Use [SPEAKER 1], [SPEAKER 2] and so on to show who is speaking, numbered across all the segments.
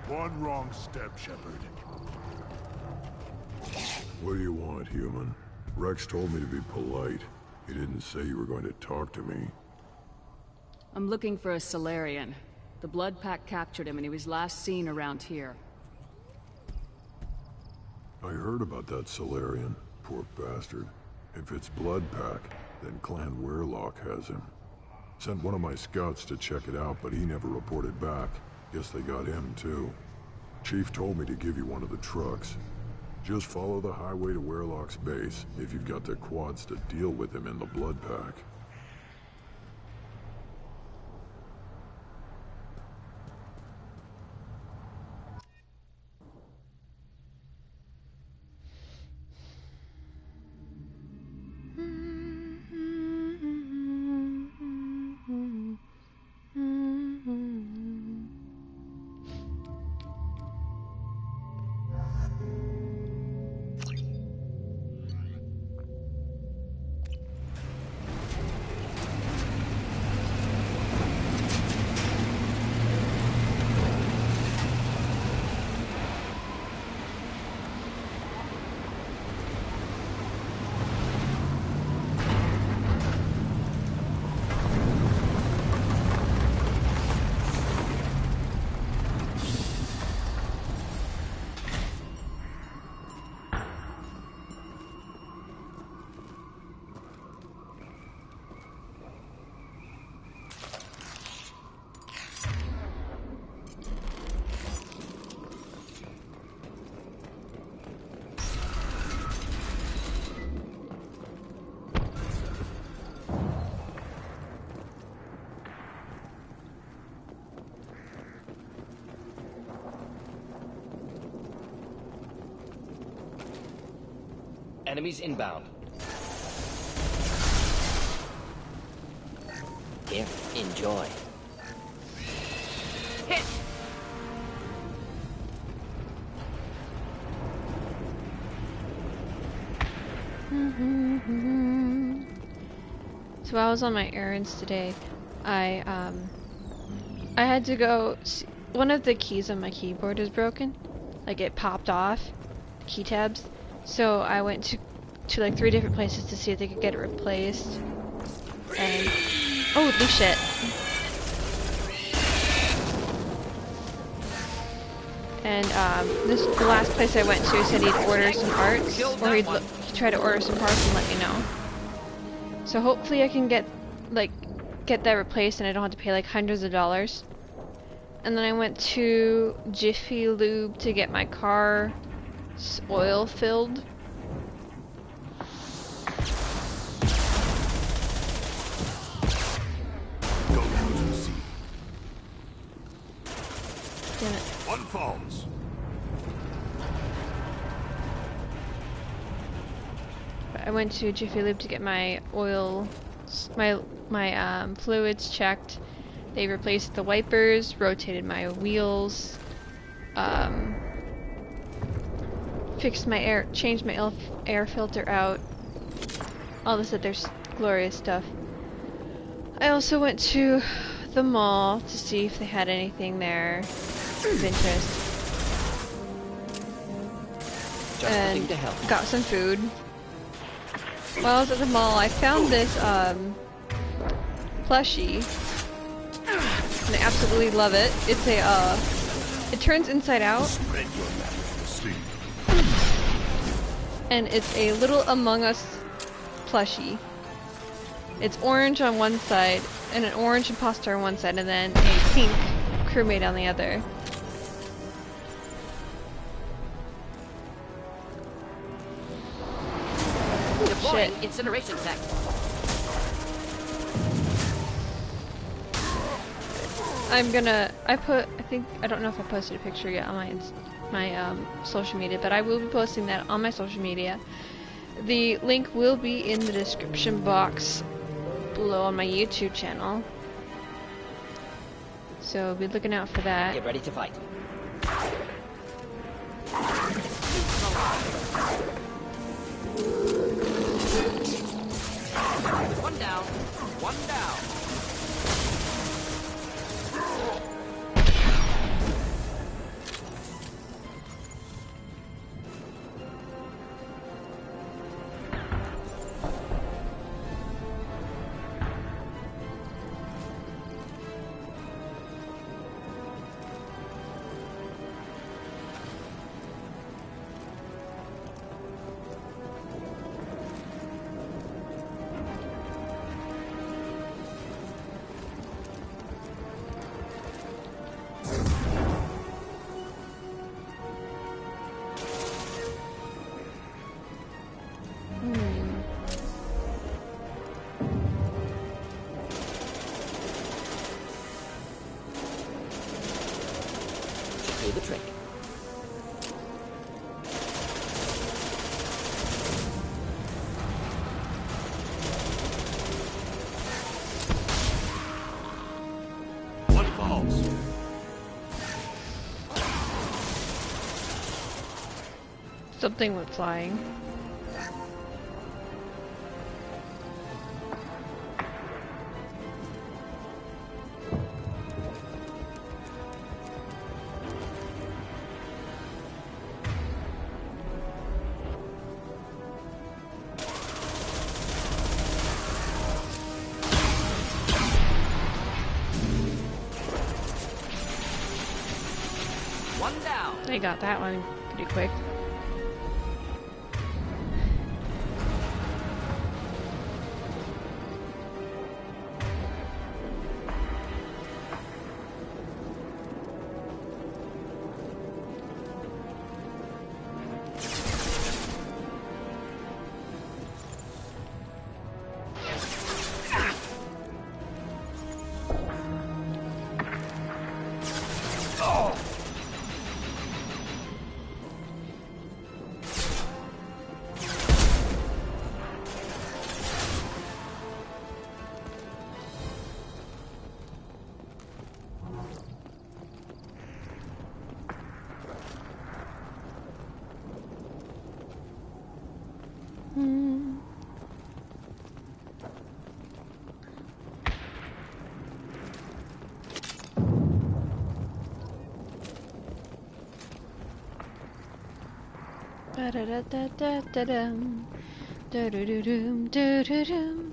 [SPEAKER 1] One wrong step, Shepard.
[SPEAKER 2] What do you want, human? Rex told me to be polite. He didn't say you were going to talk to me.
[SPEAKER 3] I'm looking for a Solarian. The Blood Pack captured him and he was last seen around here.
[SPEAKER 2] I heard about that Solarian. Poor bastard. If it's Blood Pack, then Clan Weirlock has him. Sent one of my scouts to check it out, but he never reported back. Guess they got him too. Chief told me to give you one of the trucks. Just follow the highway to Weirlock's base if you've got the quads to deal with him in the Blood Pack.
[SPEAKER 4] Enemies inbound. If enjoy. Hit!
[SPEAKER 5] So while I was on my errands today, I had to go. One of the keys on my keyboard is broken, like it popped off, the key tabs. So I went to like 3 different places to see if they could get it replaced. And holy shit! And the last place I went to said he'd order some parts, or he'd try to order some parts and let me know. So hopefully I can get that replaced and I don't have to pay like hundreds of dollars. And then I went to Jiffy Lube to get my car oil filled.
[SPEAKER 1] Go to see.
[SPEAKER 5] Damn it.
[SPEAKER 1] One falls.
[SPEAKER 5] I went to Jiffy Lube to get my oil, my fluids checked. They replaced the wipers, rotated my wheels, fixed my air, changed my air filter out. All this other glorious stuff. I also went to the mall to see if they had anything there of interest. And got some food. While I was at the mall, I found this plushie, and I absolutely love it. It's a it turns inside out, and it's a little Among Us plushie. It's orange on one side, and an orange imposter on one side, and then a pink crewmate on the other.
[SPEAKER 4] Deploying incineration tech.
[SPEAKER 5] I don't know if I posted a picture yet on my social media, but I will be posting that on my social media. The link will be in the description box below on my YouTube channel. So be looking out for that.
[SPEAKER 4] Get ready to fight. One down. One down. do the trick.
[SPEAKER 1] One falls.
[SPEAKER 5] Something went flying.
[SPEAKER 4] One down.
[SPEAKER 5] I got that one pretty quick. Da-da-da-da-da-dum. Da-da-da-dum, da-da-dum.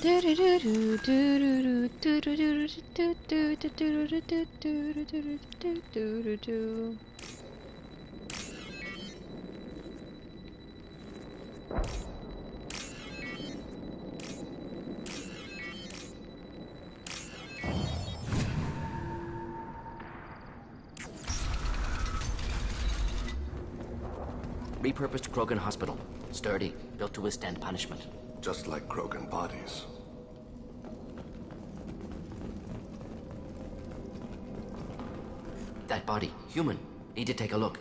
[SPEAKER 5] Da-da-da-do, do-do-do, do-do-do, do-do-do, do-do-do, do-do-do, do-do-do.
[SPEAKER 4] Repurposed Krogan Hospital. Sturdy, built to withstand punishment.
[SPEAKER 1] Just like Krogan bodies.
[SPEAKER 4] That body, human. Need to take a look.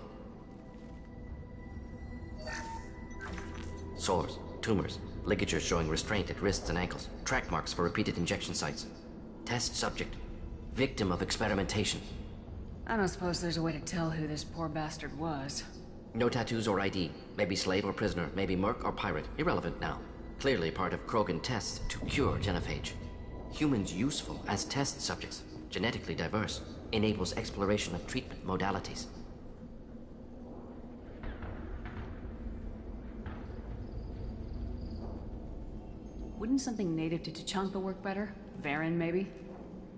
[SPEAKER 4] Sores, tumors, ligatures showing restraint at wrists and ankles, track marks for repeated injection sites. Test subject, victim of experimentation.
[SPEAKER 3] I don't suppose there's a way to tell who this poor bastard was.
[SPEAKER 4] No tattoos or ID. Maybe slave or prisoner, maybe merc or pirate. Irrelevant now. Clearly part of Krogan tests to cure genophage. Humans useful as test subjects, genetically diverse, enables exploration of treatment modalities.
[SPEAKER 3] Wouldn't something native to Tuchanka work better? Varen, maybe?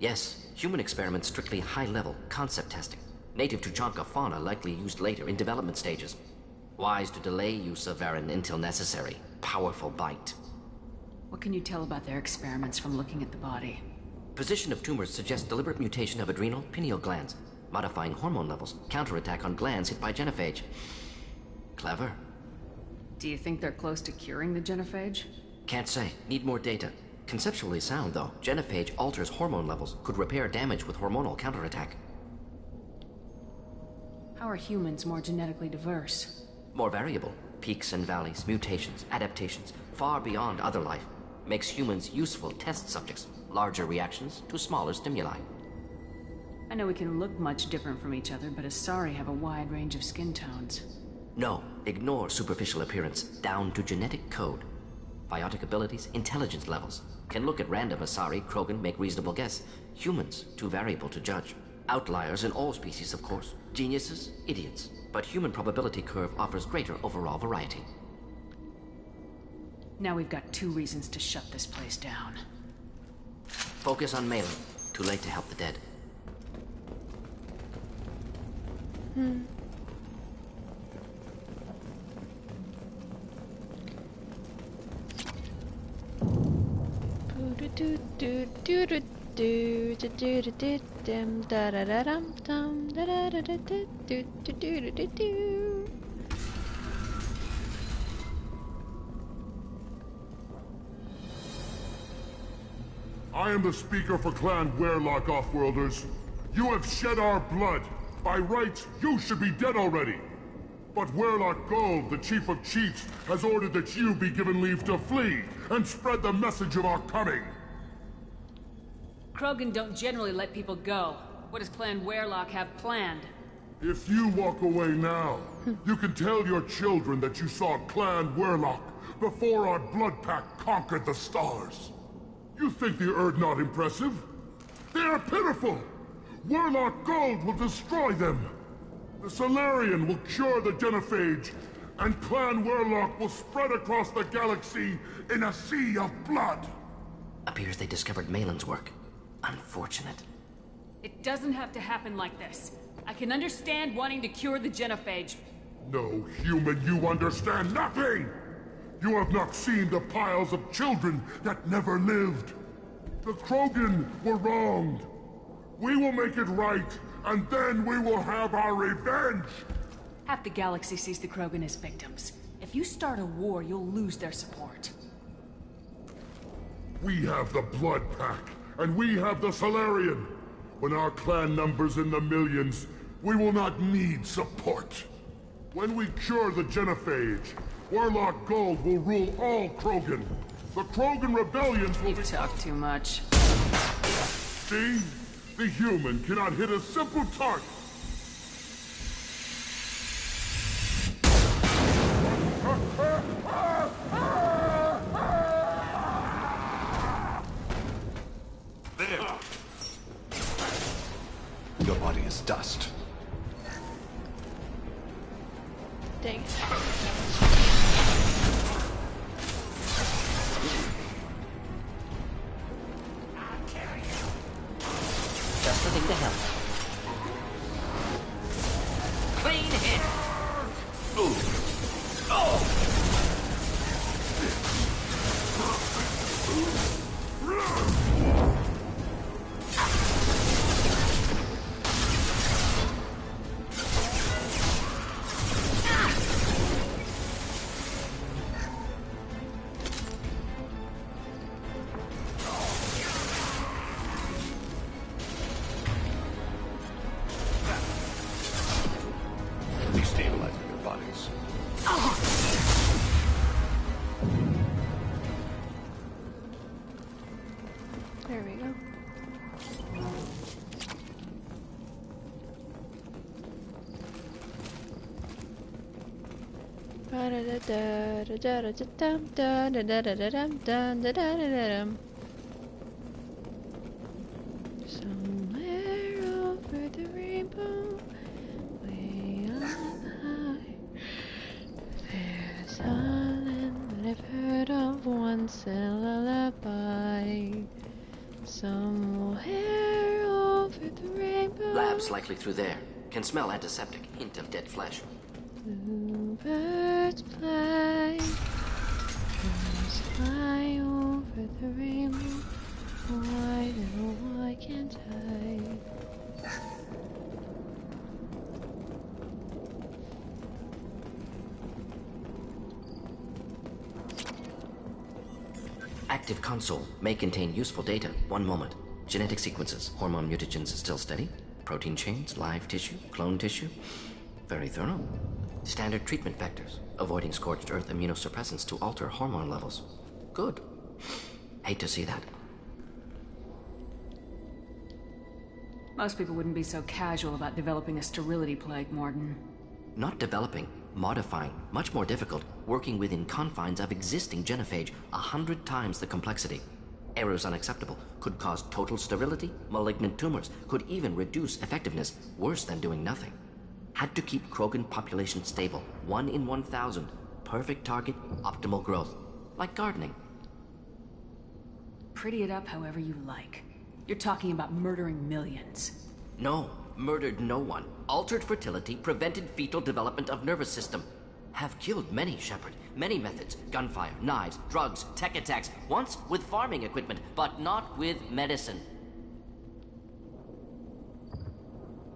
[SPEAKER 4] Yes, human experiments strictly high-level concept testing. Native Tuchanka fauna likely used later in development stages. Wise to delay use of Varen until necessary. Powerful bite.
[SPEAKER 3] What can you tell about their experiments from looking at the body?
[SPEAKER 4] Position of tumors suggests deliberate mutation of adrenal, pineal glands, modifying hormone levels, counterattack on glands hit by genophage. Clever.
[SPEAKER 3] Do you think they're close to curing the genophage?
[SPEAKER 4] Can't say. Need more data. Conceptually sound, though. Genophage alters hormone levels, could repair damage with hormonal counterattack.
[SPEAKER 3] How are humans more genetically diverse?
[SPEAKER 4] More variable. Peaks and valleys, mutations, adaptations, far beyond other life. Makes humans useful test subjects. Larger reactions to smaller stimuli.
[SPEAKER 3] I know we can look much different from each other, but Asari have a wide range of skin tones.
[SPEAKER 4] No, ignore superficial appearance, down to genetic code. Biotic abilities, intelligence levels. Can look at random Asari, Krogan, make reasonable guess. Humans, too variable to judge. Outliers in all species, of course. Geniuses, idiots. But human probability curve offers greater overall variety.
[SPEAKER 3] Now we've got 2 reasons to shut this place down.
[SPEAKER 4] Focus on Malin. Too late to help the dead.
[SPEAKER 1] I am the speaker for Clan Werelock, Offworlders. You have shed our blood.
[SPEAKER 6] By rights, you should be dead already. But Werlock Gold, the Chief of Chiefs, has ordered that you be given leave to flee and spread the message of our coming.
[SPEAKER 3] Krogan don't generally let people go. What does Clan Werlock have planned?
[SPEAKER 6] If you walk away now, you can tell your children that you saw Clan Werlock before our blood pact conquered the stars. You think the Erd not impressive? They are pitiful! Werlock Gold will destroy them! The Solarian will cure the genophage, and Clan Werlock will spread across the galaxy in a sea of blood!
[SPEAKER 4] Appears they discovered Malin's work. Unfortunate.
[SPEAKER 3] It doesn't have to happen like this. I can understand wanting to cure the genophage.
[SPEAKER 6] No, human, you understand nothing! You have not seen the piles of children that never lived. The Krogan were wronged. We will make it right, and then we will have our revenge!
[SPEAKER 3] Half the galaxy sees the Krogan as victims. If you start a war, you'll lose their support.
[SPEAKER 6] We have the Blood Pack, and we have the Solarian. When our clan numbers in the millions, we will not need support. When we cure the genophage, Werlock Gold will rule all Krogan. The Krogan rebellions will
[SPEAKER 3] You talk too much.
[SPEAKER 6] See? The human cannot hit a simple target.
[SPEAKER 1] There! Your body is dust.
[SPEAKER 5] Dang it.
[SPEAKER 4] Just the thing to help. Clean hit!
[SPEAKER 1] Destabilizing your bodies.
[SPEAKER 5] There we go. Somewhere over the rainbow, way up high, there's island that I've heard of once, a lullaby. Somewhere over the rainbow.
[SPEAKER 4] Labs likely through there. Can smell antiseptic. Hint of dead flesh.
[SPEAKER 5] Bluebirds play, birds fly over the rainbow. Why, oh, why can't I?
[SPEAKER 4] Active console may contain useful data. One moment. Genetic sequences. Hormone mutagens still steady. Protein chains, live tissue, clone tissue. Very thorough. Standard treatment vectors. Avoiding scorched earth immunosuppressants to alter hormone levels. Good. Hate to see that.
[SPEAKER 3] Most people wouldn't be so casual about developing a sterility plague, Mordin.
[SPEAKER 4] Not developing, modifying, much more difficult, working within confines of existing genophage, 100 times the complexity. Errors unacceptable, could cause total sterility, malignant tumors, could even reduce effectiveness, worse than doing nothing. Had to keep Krogan population stable, 1 in 1,000, perfect target, optimal growth, like gardening.
[SPEAKER 3] Pretty it up however you like. You're talking about murdering millions.
[SPEAKER 4] No, murdered no one. Altered fertility, prevented fetal development of nervous system. Have killed many, Shepard. Many methods. Gunfire, knives, drugs, tech attacks. Once with farming equipment, but not with medicine.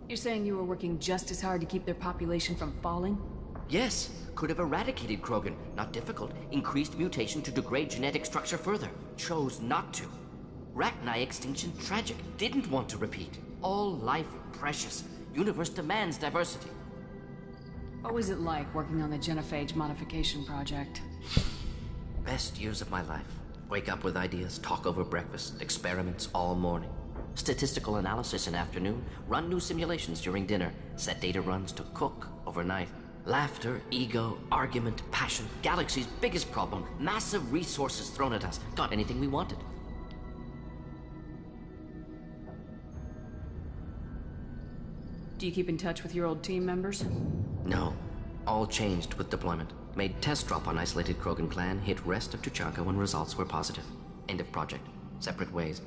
[SPEAKER 3] You're saying you were working just as hard to keep their population from falling?
[SPEAKER 4] Yes, could have eradicated Krogan. Not difficult. Increased mutation to degrade genetic structure further. Chose not to. Rachni extinction tragic. Didn't want to repeat. All life precious. Universe demands diversity.
[SPEAKER 3] What was it like working on the genophage modification project?
[SPEAKER 4] Best years of my life. Wake up with ideas, talk over breakfast, experiments all morning. Statistical analysis in afternoon, run new simulations during dinner, set data runs to cook overnight. Laughter, ego, argument, passion, Galaxy's biggest problem, massive resources thrown at us. Got anything we wanted.
[SPEAKER 3] Do you keep in touch with your old team members?
[SPEAKER 4] No. All changed with deployment. Made test drop on isolated Krogan clan, hit rest of Tuchanka when results were positive. End of project. Separate ways.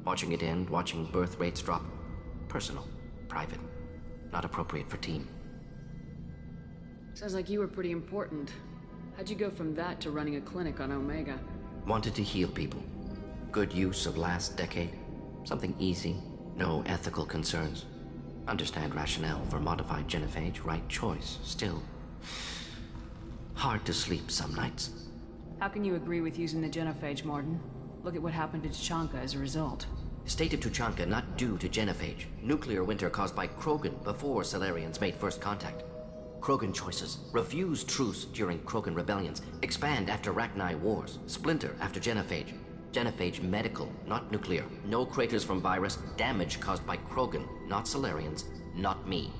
[SPEAKER 4] Watching it end, watching birth rates drop. Personal. Private. Not appropriate for team.
[SPEAKER 3] Sounds like you were pretty important. How'd you go from that to running a clinic on Omega?
[SPEAKER 4] Wanted to heal people. Good use of last decade. Something easy. No ethical concerns. Understand rationale for modified genophage, right choice. Still, hard to sleep some nights.
[SPEAKER 3] How can you agree with using the genophage, Mordin? Look at what happened to Tuchanka as a result.
[SPEAKER 4] State of Tuchanka not due to genophage. Nuclear winter caused by Krogan before Salarians made first contact. Krogan choices. Refuse truce during Krogan rebellions. Expand after Rachni wars. Splinter after genophage. Genophage medical, not nuclear. No craters from virus. Damage caused by Krogan, not Salarians, not me.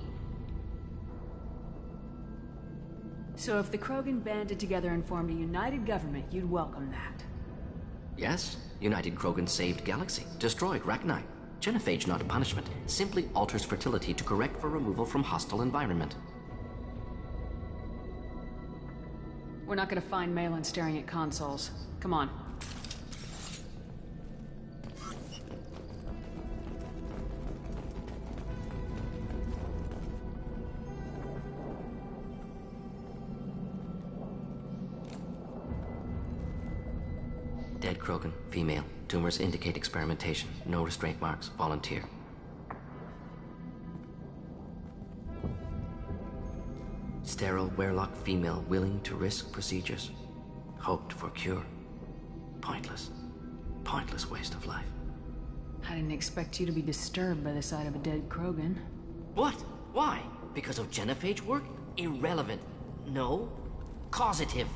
[SPEAKER 3] So if the Krogan banded together and formed a united government, you'd welcome that?
[SPEAKER 4] Yes, United Krogan saved Galaxy, destroyed Rachni. Genophage not a punishment, simply alters fertility to correct for removal from hostile environment.
[SPEAKER 3] We're not gonna find Malin staring at consoles. Come on.
[SPEAKER 4] Dead Krogan, female. Tumors indicate experimentation. No restraint marks. Volunteer. Sterile Werelock female willing to risk procedures. Hoped for cure. Pointless. Pointless waste of life.
[SPEAKER 3] I didn't expect you to be disturbed by the sight of a dead Krogan.
[SPEAKER 4] What? Why? Because of genophage work? Irrelevant. No. Causative.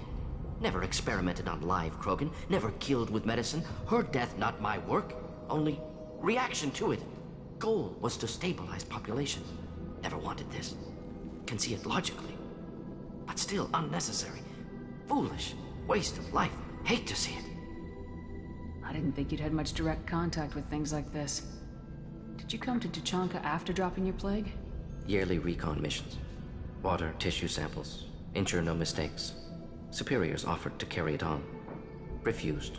[SPEAKER 4] Never experimented on live Krogan, never killed with medicine. Her death not my work, only reaction to it. Goal was to stabilize population. Never wanted this. Can see it logically. But still unnecessary. Foolish. Waste of life. Hate to see it.
[SPEAKER 3] I didn't think you'd had much direct contact with things like this. Did you come to Tuchanka after dropping your plague?
[SPEAKER 4] Yearly recon missions. Water, tissue samples. Ensure no mistakes. Superiors offered to carry it on. Refused.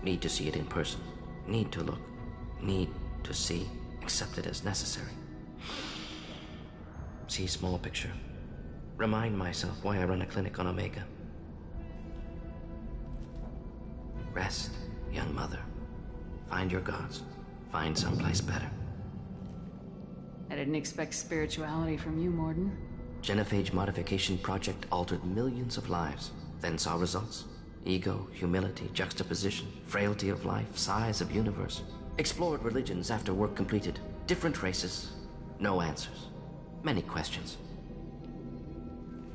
[SPEAKER 4] Need to see it in person. Need to look. Need to see. Accept it as necessary. See small picture. Remind myself why I run a clinic on Omega. Rest, young mother. Find your gods. Find someplace better.
[SPEAKER 3] I didn't expect spirituality from you, Mordin.
[SPEAKER 4] Genophage modification project altered millions of lives, then saw results. Ego, humility, juxtaposition, frailty of life, size of universe. Explored religions after work completed. Different races. No answers. Many questions.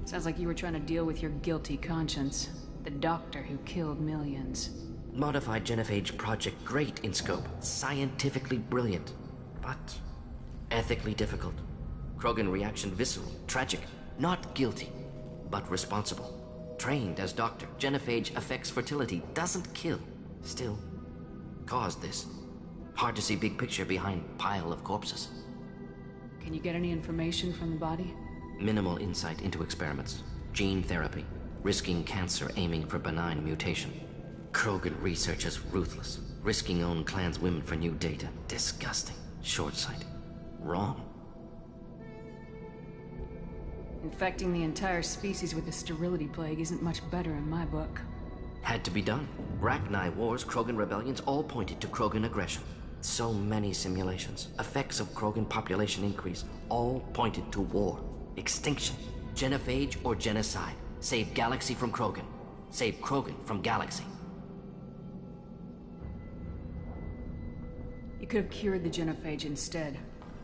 [SPEAKER 3] Sounds like you were trying to deal with your guilty conscience. The doctor who killed millions.
[SPEAKER 4] Modified genophage project great in scope. Scientifically brilliant. But ethically difficult. Krogan reaction visceral, tragic, not guilty, but responsible. Trained as doctor, genophage affects fertility, doesn't kill. Still, caused this. Hard to see big picture behind pile of corpses.
[SPEAKER 3] Can you get any information from the body?
[SPEAKER 4] Minimal insight into experiments. Gene therapy. Risking cancer aiming for benign mutation. Krogan researchers ruthless. Risking own clan's women for new data. Disgusting. Short-sighted. Wrong.
[SPEAKER 3] Infecting the entire species with the sterility plague isn't much better in my book.
[SPEAKER 4] Had to be done. Rachni wars, Krogan rebellions, all pointed to Krogan aggression. So many simulations. Effects of Krogan population increase, all pointed to war. Extinction. Genophage or genocide. Save Galaxy from Krogan. Save Krogan from Galaxy.
[SPEAKER 3] You could have cured the genophage instead.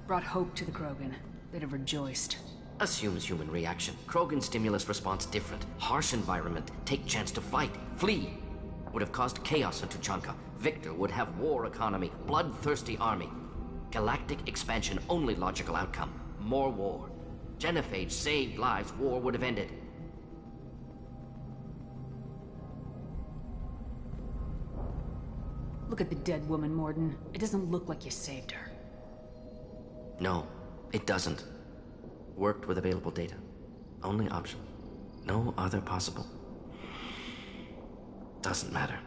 [SPEAKER 3] Brought hope to the Krogan. They'd have rejoiced.
[SPEAKER 4] Assumes human reaction. Krogan stimulus response different. Harsh environment. Take chance to fight. Flee. Would have caused chaos in Tuchanka. Victor would have war economy. Bloodthirsty army. Galactic expansion only logical outcome. More war. Genophage saved lives. War would have ended.
[SPEAKER 3] Look at the dead woman, Mordin. It doesn't look like you saved her.
[SPEAKER 4] No, it doesn't. Worked with available data. Only option. No other possible. Doesn't matter.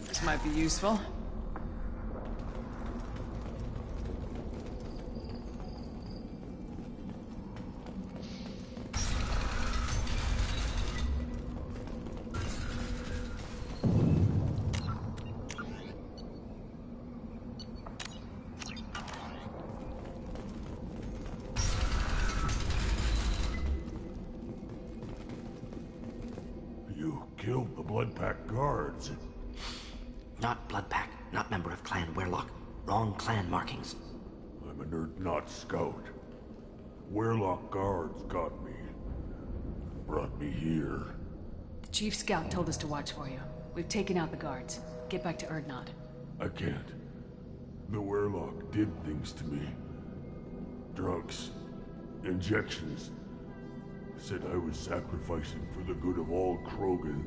[SPEAKER 3] This might be useful.
[SPEAKER 6] You killed the Blood Pack guards.
[SPEAKER 4] Not Bloodpack, not member of Clan Werlock. Wrong clan markings.
[SPEAKER 6] I'm a nerd, not scout. Werlock guards got me. Brought me here.
[SPEAKER 3] The Chief Scout told us to watch for you. We've taken out the guards. Get back to Erdnot.
[SPEAKER 6] I can't. The Werlock did things to me. Drugs. Injections. Said I was sacrificing for the good of all Krogan.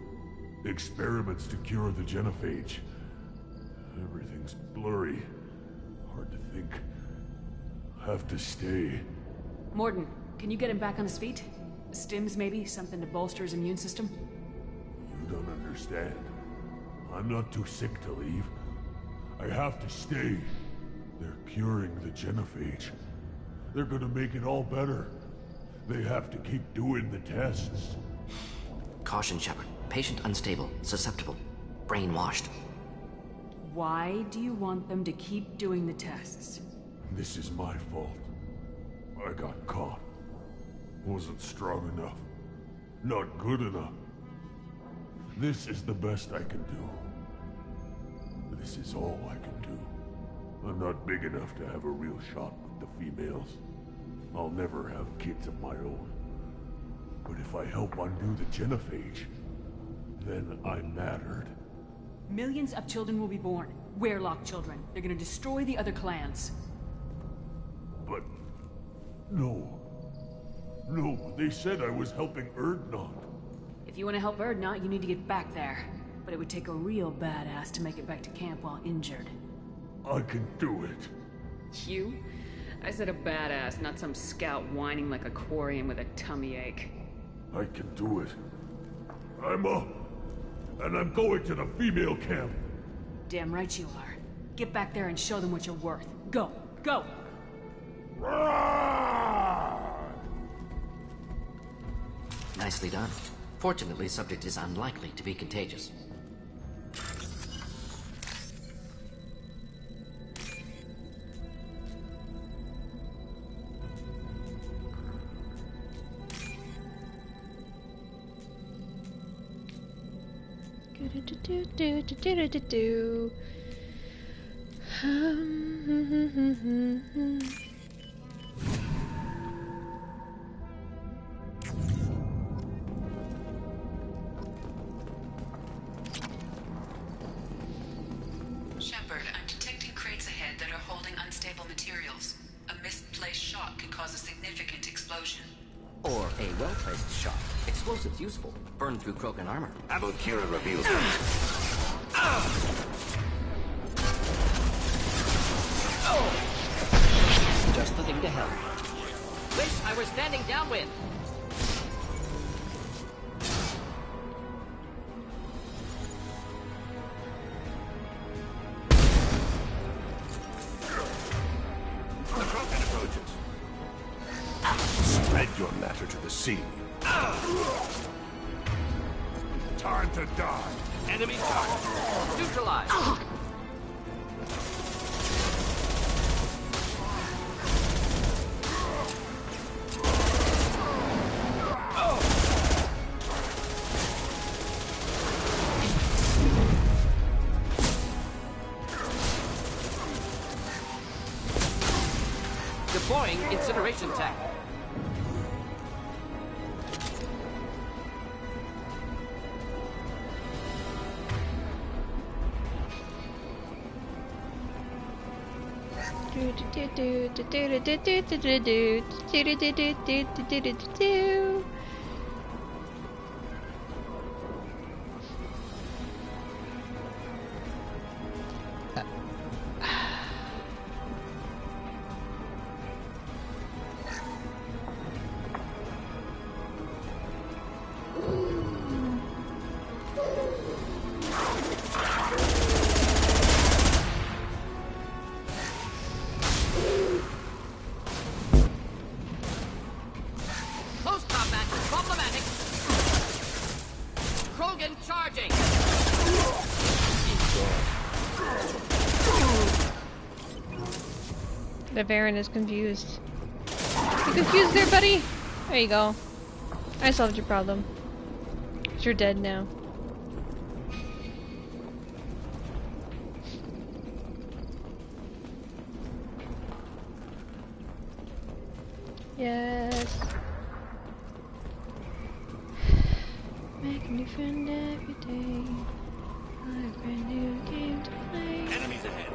[SPEAKER 6] Experiments to cure the genophage. Everything's blurry. Hard to think. Have to stay.
[SPEAKER 3] Mordin, can you get him back on his feet? Stims, maybe? Something to bolster his immune system?
[SPEAKER 6] You don't understand. I'm not too sick to leave. I have to stay. They're curing the genophage. They're gonna make it all better. They have to keep doing the tests.
[SPEAKER 4] Caution, Shepard. Patient unstable, susceptible, brainwashed.
[SPEAKER 3] Why do you want them to keep doing the tests?
[SPEAKER 6] This is my fault. I got caught. Wasn't strong enough. Not good enough. This is the best I can do. This is all I can do. I'm not big enough to have a real shot with the females. I'll never have kids of my own. But if I help undo the genophage, then I mattered.
[SPEAKER 3] Millions of children will be born. Werlock children. They're gonna destroy the other clans.
[SPEAKER 6] But... no. No, they said I was helping Erdnot.
[SPEAKER 3] If you want to help Erdnot, you need to get back there. But it would take a real badass to make it back to camp while injured.
[SPEAKER 6] I can do it.
[SPEAKER 3] You? I said a badass, not some scout whining like a quarian with a tummy ache.
[SPEAKER 6] I can do it. I'm up. And I'm going to the female camp.
[SPEAKER 3] Damn right you are. Get back there and show them what you're worth. Go! Go!
[SPEAKER 4] Nicely done. Fortunately, subject is unlikely to be contagious.
[SPEAKER 7] Shepard, I'm detecting crates ahead that are holding unstable materials. A misplaced shot could cause a significant explosion.
[SPEAKER 4] Or a well-placed shot. Explosives useful. Burn through Krogan armor.
[SPEAKER 1] Abukira reveals
[SPEAKER 4] Just the thing to help. Wish I were standing downwind.
[SPEAKER 1] Krogan approaches. Tread your matter to the sea.
[SPEAKER 6] Time to die.
[SPEAKER 4] Enemy target. Neutralized. Deploying incineration tank. Close combat is problematic. Krogan charging.
[SPEAKER 5] The Baron is confused. You confused there, buddy? There you go. I solved your problem. You're dead now. Yes. Make a new friend every day. A brand new game to play.
[SPEAKER 4] Enemies ahead.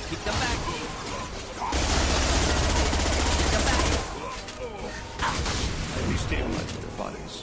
[SPEAKER 4] Keep them back. Keep them back.
[SPEAKER 1] Destabilize their bodies.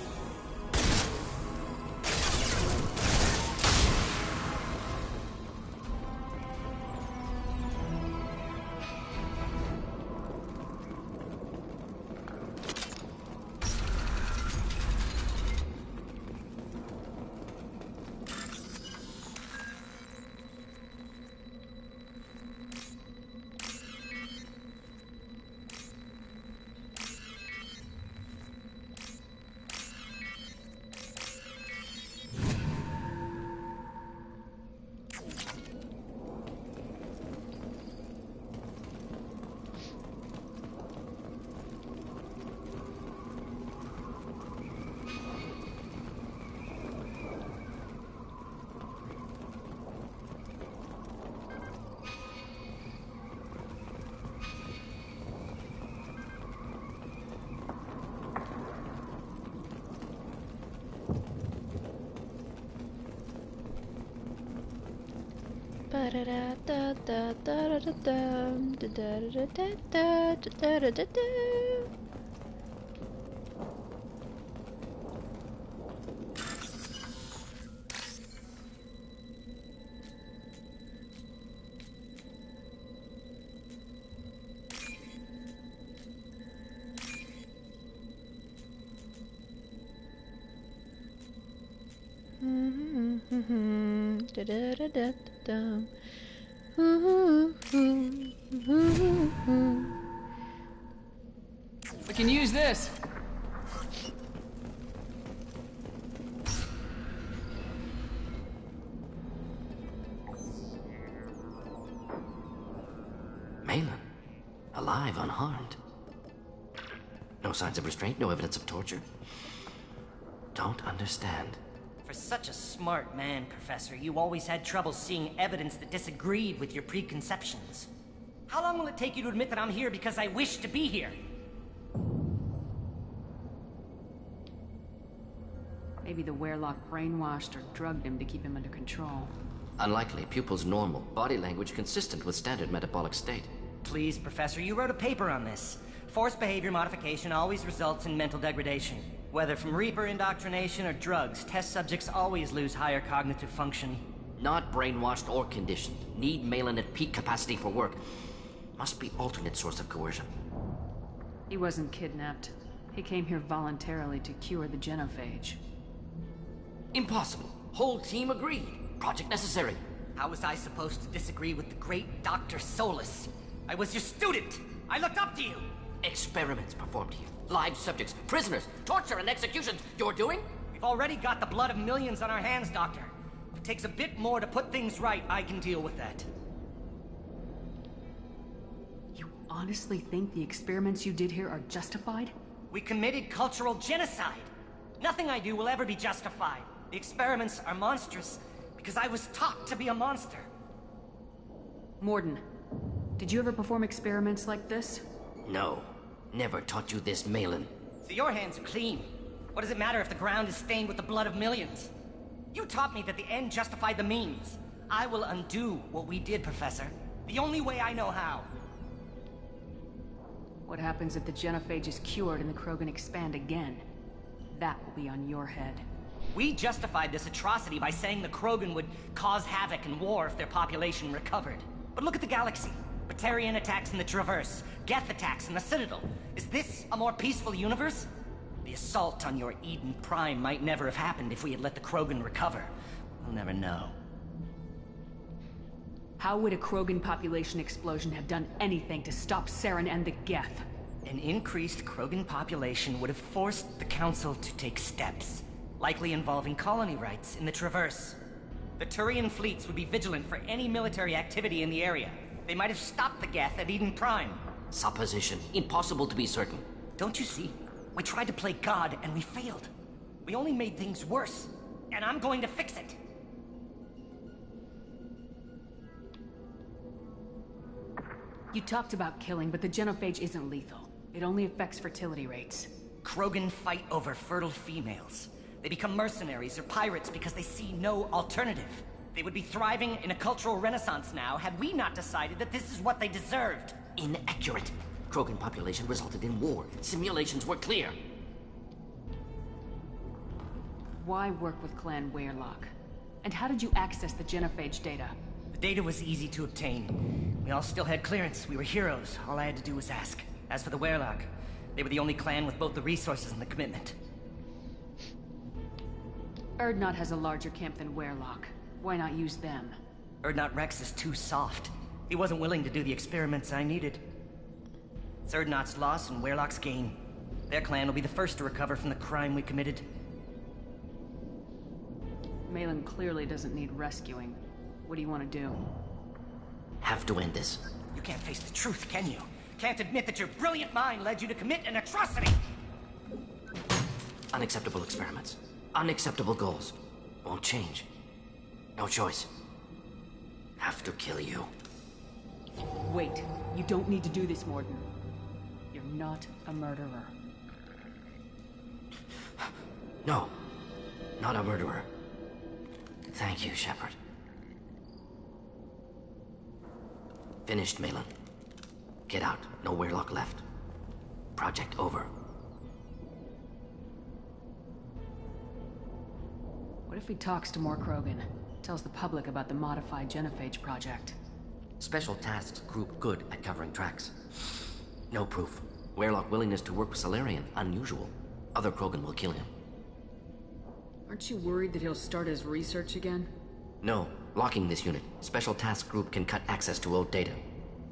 [SPEAKER 3] We can use this.
[SPEAKER 4] Malin, alive, unharmed. No signs of restraint, no evidence of torture. Don't understand.
[SPEAKER 8] For such a smart man, Professor, you always had trouble seeing evidence that disagreed with your preconceptions. How long will it take you to admit that I'm here because I wish to be here?
[SPEAKER 3] Maybe the Werelock brainwashed or drugged him to keep him under control.
[SPEAKER 4] Unlikely. Pupil's normal. Body language consistent with standard metabolic state.
[SPEAKER 8] Please, Professor, you wrote a paper on this. Forced behavior modification always results in mental degradation. Whether from Reaper indoctrination or drugs, test subjects always lose higher cognitive function.
[SPEAKER 4] Not brainwashed or conditioned. Need Malin at peak capacity for work. Must be alternate source of coercion.
[SPEAKER 3] He wasn't kidnapped. He came here voluntarily to cure the genophage.
[SPEAKER 4] Impossible. Whole team agreed. Project necessary.
[SPEAKER 8] How was I supposed to disagree with the great Dr. Solus? I was your student! I looked up to you!
[SPEAKER 4] Experiments performed here. Live subjects, prisoners, torture and executions. You're doing?
[SPEAKER 8] We've already got the blood of millions on our hands, Doctor. If it takes a bit more to put things right, I can deal with that.
[SPEAKER 3] You honestly think the experiments you did here are justified?
[SPEAKER 8] We committed cultural genocide. Nothing I do will ever be justified. The experiments are monstrous because I was taught to be a monster.
[SPEAKER 3] Mordin, did you ever perform experiments like this?
[SPEAKER 4] No. Never taught you this, Malin.
[SPEAKER 8] So your hands are clean. What does it matter if the ground is stained with the blood of millions? You taught me that the end justified the means. I will undo what we did, Professor. The only way I know how.
[SPEAKER 3] What happens if the genophage is cured and the Krogan expand again? That will be on your head.
[SPEAKER 8] We justified this atrocity by saying the Krogan would cause havoc and war if their population recovered. But look at the galaxy. Batarian attacks in the Traverse, Geth attacks in the Citadel. Is this a more peaceful universe? The assault on your Eden Prime might never have happened if we had let the Krogan recover. We'll never know.
[SPEAKER 3] How would a Krogan population explosion have done anything to stop Saren and the Geth?
[SPEAKER 8] An increased Krogan population would have forced the Council to take steps, likely involving colony rights in the Traverse. The Turian fleets would be vigilant for any military activity in the area. They might have stopped the Geth at Eden Prime.
[SPEAKER 4] Supposition. Impossible to be certain.
[SPEAKER 8] Don't you see? We tried to play God and we failed. We only made things worse. And I'm going to fix it.
[SPEAKER 3] You talked about killing, but the genophage isn't lethal. It only affects fertility rates.
[SPEAKER 8] Krogan fight over fertile females. They become mercenaries or pirates because they see no alternative. They would be thriving in a cultural renaissance now had we not decided that this is what they deserved.
[SPEAKER 4] Inaccurate. Krogan population resulted in war. Simulations were clear.
[SPEAKER 3] Why work with Clan Werelock? And how did you access the genophage data?
[SPEAKER 8] The data was easy to obtain. We all still had clearance. We were heroes. All I had to do was ask. As for the Werelock, they were the only clan with both the resources and the commitment.
[SPEAKER 3] Erdnot has a larger camp than Werelock. Why not use them?
[SPEAKER 8] Erdnot Rex is too soft. He wasn't willing to do the experiments I needed. It's Erdnot's loss and Werelock's gain. Their clan will be the first to recover from the crime we committed.
[SPEAKER 3] Malin clearly doesn't need rescuing. What do you want to do?
[SPEAKER 4] Have to end this.
[SPEAKER 8] You can't face the truth, can you? Can't admit that your brilliant mind led you to commit an atrocity!
[SPEAKER 4] Unacceptable experiments. Unacceptable goals. Won't change. No choice. Have to kill you.
[SPEAKER 3] Wait. You don't need to do this, Mordin. You're not a murderer.
[SPEAKER 4] No. Not a murderer. Thank you, Shepard. Finished, Malin. Get out. No Werelock left. Project over.
[SPEAKER 3] What if he talks to more Krogan? Tells the public about the modified genophage project?
[SPEAKER 4] Special tasks group good at covering tracks. No proof. Werelock willingness to work with Salarian, unusual. Other Krogan will kill him.
[SPEAKER 3] Aren't you worried that he'll start his research again?
[SPEAKER 4] No. Locking this unit. Special task group can cut access to old data.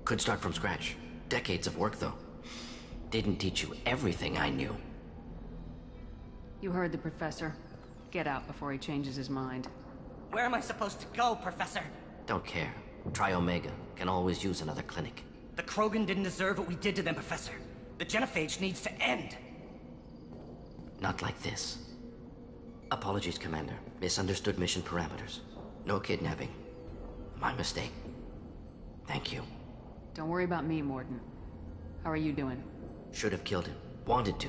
[SPEAKER 4] Could start from scratch. Decades of work, though. Didn't teach you everything I knew.
[SPEAKER 3] You heard the professor. Get out before he changes his mind.
[SPEAKER 8] Where am I supposed to go, Professor?
[SPEAKER 4] Don't care. Try Omega. Can always use another clinic.
[SPEAKER 8] The Krogan didn't deserve what we did to them, Professor. The genophage needs to end.
[SPEAKER 4] Not like this. Apologies, Commander. Misunderstood mission parameters. No kidnapping. My mistake. Thank you.
[SPEAKER 3] Don't worry about me, Mordin. How are you doing?
[SPEAKER 4] Should have killed him. Wanted to.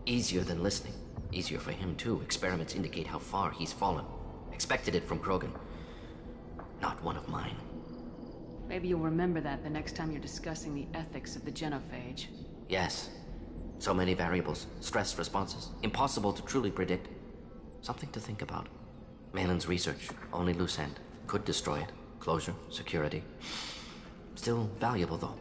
[SPEAKER 4] Easier than listening. Easier for him, too. Experiments indicate how far he's fallen. Expected it from Krogan. Not one of mine.
[SPEAKER 3] Maybe you'll remember that the next time you're discussing the ethics of the genophage.
[SPEAKER 4] Yes. So many variables. Stress responses. Impossible to truly predict. Something to think about. Malin's research. Only loose end. Could destroy it. Closure. Security. Still valuable, though.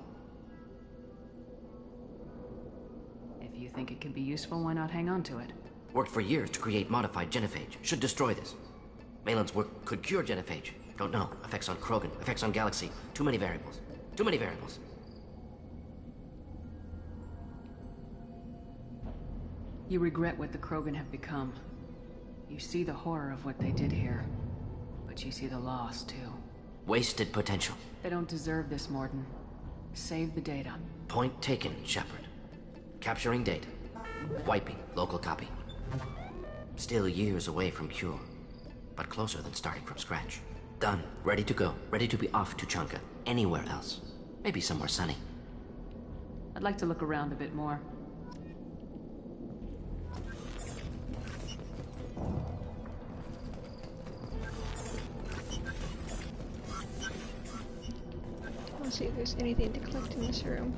[SPEAKER 3] If you think it could be useful, why not hang on to it?
[SPEAKER 4] Worked for years to create modified genophage. Should destroy this. Malin's work could cure genophage. Don't know. Effects on Krogan. Effects on Galaxy. Too many variables. Too many variables.
[SPEAKER 3] You regret what the Krogan have become. You see the horror of what they did here. But you see the loss, too.
[SPEAKER 4] Wasted potential.
[SPEAKER 3] They don't deserve this, Mordin. Save the data.
[SPEAKER 4] Point taken, Shepard. Capturing data. Wiping local copy. Still years away from cure. But closer than starting from scratch. Done. Ready to go. Ready to be off to Tuchanka. Anywhere else. Maybe somewhere sunny.
[SPEAKER 3] I'd like to look around a bit more.
[SPEAKER 5] Let's see if there's anything to collect in this room.